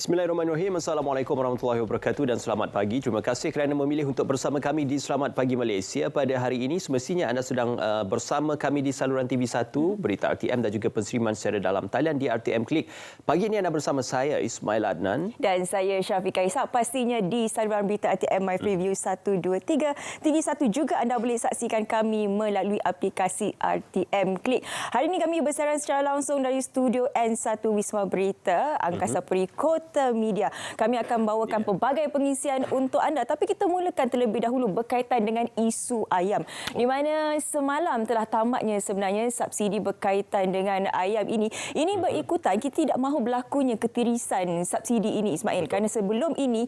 Bismillahirrahmanirrahim. Assalamualaikum warahmatullahi wabarakatuh dan selamat pagi. Terima kasih kerana memilih untuk bersama kami di Selamat Pagi Malaysia. Pada hari ini semestinya anda sedang bersama kami di saluran TV1, Berita RTM dan juga penseriman secara dalam talian di RTM Klik. Pagi ini anda bersama saya Ismail Adnan dan saya Syafiqah Ishak, pastinya di saluran Berita RTM My Preview 123. TV1 juga anda boleh saksikan kami melalui aplikasi RTM Klik. Hari ini kami bersiaran secara langsung dari studio N1 Wisma Berita Angkasa Puri Kota Media. Kami akan bawakan pelbagai pengisian untuk anda, tapi kita mulakan terlebih dahulu berkaitan dengan isu ayam, di mana semalam telah tamatnya sebenarnya subsidi berkaitan dengan ayam ini. Ini berikutan kita tidak mahu berlakunya ketirisan subsidi ini, Ismail, kerana sebelum ini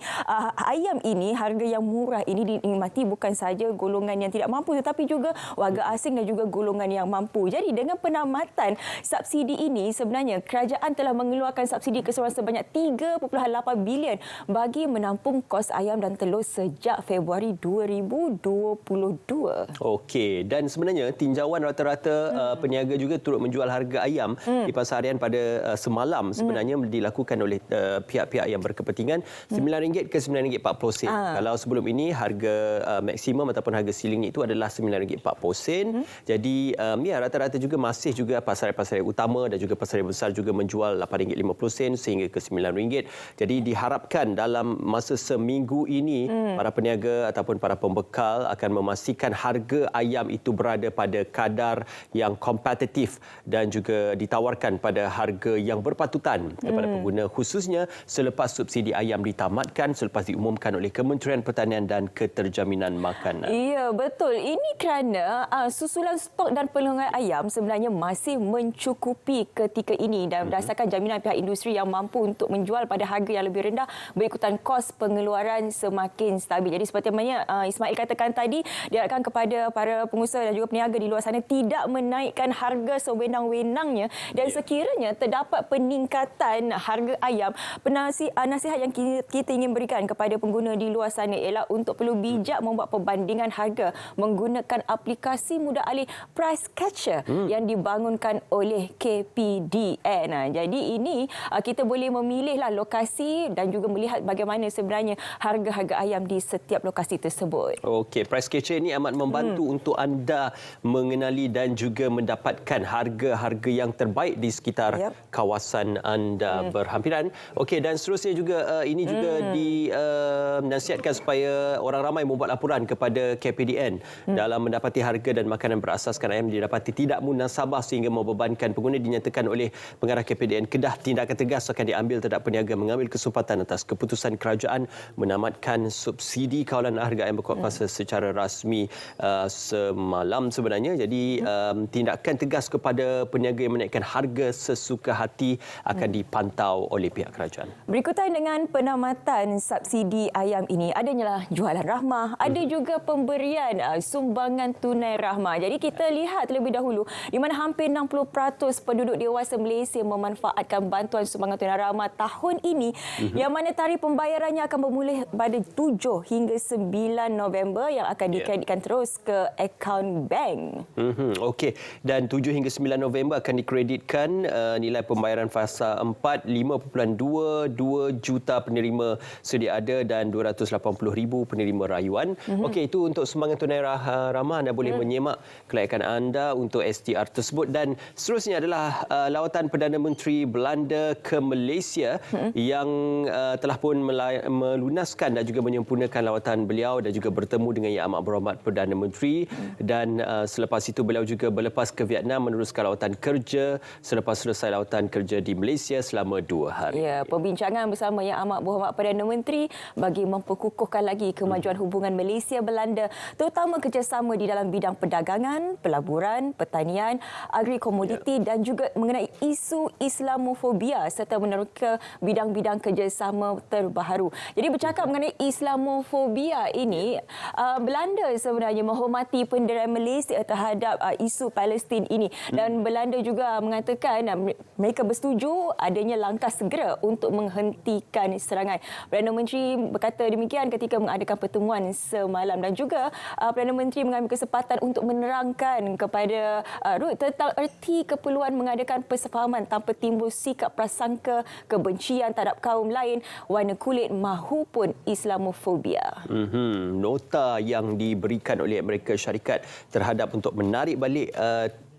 ayam ini, harga yang murah ini dinikmati bukan sahaja golongan yang tidak mampu tetapi juga warga asing dan juga golongan yang mampu. Jadi dengan penamatan subsidi ini, sebenarnya kerajaan telah mengeluarkan subsidi keseluruhan sebanyak 3.8 bilion bagi menampung kos ayam dan telur sejak Februari 2022. Okey, dan sebenarnya tinjauan rata-rata peniaga juga turut menjual harga ayam di pasarian pada semalam sebenarnya dilakukan oleh pihak-pihak yang berkepentingan RM9 ke RM9.40. Kalau sebelum ini harga maksimum ataupun harga ceiling itu adalah RM9.40. Jadi rata-rata juga masih juga pasarian-pasarian utama dan juga pasarian besar juga menjual RM8.50 sehingga ke RM9. Jadi diharapkan dalam masa seminggu ini para peniaga ataupun para pembekal akan memastikan harga ayam itu berada pada kadar yang kompetitif dan juga ditawarkan pada harga yang berpatutan kepada pengguna, khususnya selepas subsidi ayam ditamatkan selepas diumumkan oleh Kementerian Pertanian dan Keterjaminan Makanan. Ya, betul. Ini kerana susulan stok dan pelanggan ayam sebenarnya masih mencukupi ketika ini dan berdasarkan jaminan pihak industri yang mampu untuk menjual pada harga yang lebih rendah berikutan kos pengeluaran semakin stabil. Jadi seperti mana Ismail katakan tadi, diharapkan kepada para pengusaha dan juga peniaga di luar sana tidak menaikkan harga sewenang-wenangnya, dan sekiranya terdapat peningkatan harga ayam, nasihat yang kita ingin berikan kepada pengguna di luar sana ialah untuk perlu bijak membuat perbandingan harga menggunakan aplikasi mudah alih Price Catcher yang dibangunkan oleh KPDN. Jadi ini kita boleh memilihlah lokasi dan juga melihat bagaimana sebenarnya harga-harga ayam di setiap lokasi tersebut. Okey, Price Catcher ini amat membantu untuk anda mengenali dan juga mendapatkan harga-harga yang terbaik di sekitar kawasan anda berhampiran. Okey, dan seterusnya juga ini juga dinasihatkan supaya orang ramai membuat laporan kepada KPDN dalam mendapati harga dan makanan berasaskan ayam didapati tidak munasabah sehingga membebankan pengguna. Dinyatakan oleh pengarah KPDN Kedah, tindakan tegas akan diambil terhadap peniaga mengambil kesempatan atas keputusan kerajaan menamatkan subsidi kawalan harga ayam berkuat kuasa secara rasmi semalam sebenarnya. Jadi tindakan tegas kepada peniaga yang menaikkan harga sesuka hati akan dipantau oleh pihak kerajaan. Berikutan dengan penamatan subsidi ayam ini, adanya jualan rahmah, ada juga pemberian sumbangan tunai rahmah. Jadi kita lihat terlebih dahulu di mana hampir 60% penduduk dewasa Malaysia memanfaatkan bantuan sumbangan tunai rahmah tahun ini, yang mana tarikh pembayarannya akan bermula pada 7 hingga 9 November yang akan dikreditkan terus ke akaun bank. Okey, dan 7 hingga 9 November akan dikreditkan nilai pembayaran fasa 4 5.22 juta penerima sedia ada dan 280,000 penerima rayuan. Okey, itu untuk sumbangan tunai rahmah. Anda boleh menyemak kelayakan anda untuk STR tersebut. Dan seterusnya adalah lawatan Perdana Menteri Belanda ke Malaysia yang telah pun melunaskan dan juga menyempurnakan lawatan beliau dan juga bertemu dengan Yang Amat Berhormat Perdana Menteri, dan selepas itu beliau juga berlepas ke Vietnam meneruskan lawatan kerja selepas selesai lawatan kerja di Malaysia selama 2 hari. Ya, perbincangan bersama Yang Amat Berhormat Perdana Menteri bagi memperkukuhkan lagi kemajuan hubungan Malaysia-Belanda, terutama kerjasama di dalam bidang perdagangan, pelaburan, pertanian, agri-komoditi dan juga mengenai isu Islamofobia serta meneroka bidang-bidang kerjasama terbaharu. Jadi bercakap mengenai Islamofobia ini, Belanda sebenarnya menghormati pendirian Malaysia terhadap isu Palestin ini, dan Belanda juga mengatakan mereka bersetuju adanya langkah segera untuk menghentikan serangan. Perdana Menteri berkata demikian ketika mengadakan pertemuan semalam, dan juga Perdana Menteri mengambil kesempatan untuk menerangkan kepada Ruth tentang erti keperluan mengadakan persefahaman tanpa timbul sikap prasangka, kebencian kebencian terhadap kaum lain, warna kulit mahupun Islamofobia. Nota yang diberikan oleh Amerika Syarikat terhadap untuk menarik balik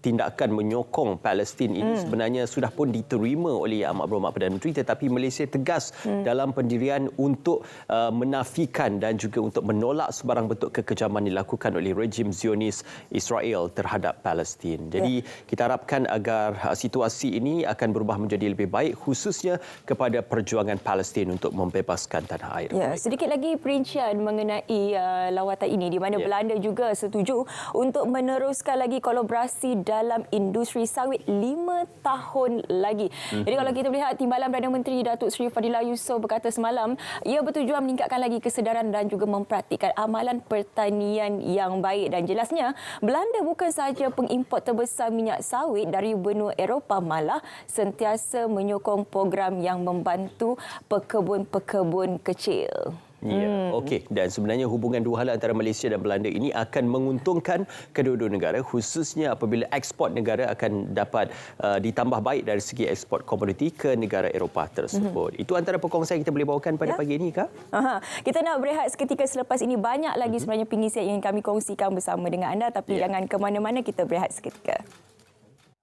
tindakan menyokong Palestin ini sebenarnya sudah pun diterima oleh Yang Amat Berhormat Perdana Menteri, tetapi Malaysia tegas dalam pendirian untuk menafikan dan juga untuk menolak sebarang bentuk kekejaman dilakukan oleh rejim Zionis Israel terhadap Palestin. Jadi kita harapkan agar situasi ini akan berubah menjadi lebih baik, khususnya kepada perjuangan Palestin untuk membebaskan tanah air. Ya, sedikit lagi perincian mengenai lawatan ini di mana Belanda juga setuju untuk meneruskan lagi kolaborasi dalam industri sawit 5 tahun lagi. Jadi kalau kita melihat Timbalan Perdana Menteri Datuk Seri Fadillah Yusof berkata semalam, ia bertujuan meningkatkan lagi kesedaran dan juga mempraktikkan amalan pertanian yang baik. Dan jelasnya, Belanda bukan sahaja pengimport terbesar minyak sawit dari benua Eropah, malah sentiasa menyokong program yang membantu pekebun-pekebun kecil. Ya, okey. Dan sebenarnya hubungan dua hala antara Malaysia dan Belanda ini akan menguntungkan kedua-dua negara, khususnya apabila ekspor negara akan dapat ditambah baik dari segi ekspor komoditi ke negara Eropah tersebut. Itu antara perkongsian yang kita boleh bawakan pada pagi ini, Kak. Kita nak berehat seketika selepas ini. Banyak lagi sebenarnya pengisian yang kami kongsikan bersama dengan anda, tapi jangan ke mana-mana, kita berehat seketika.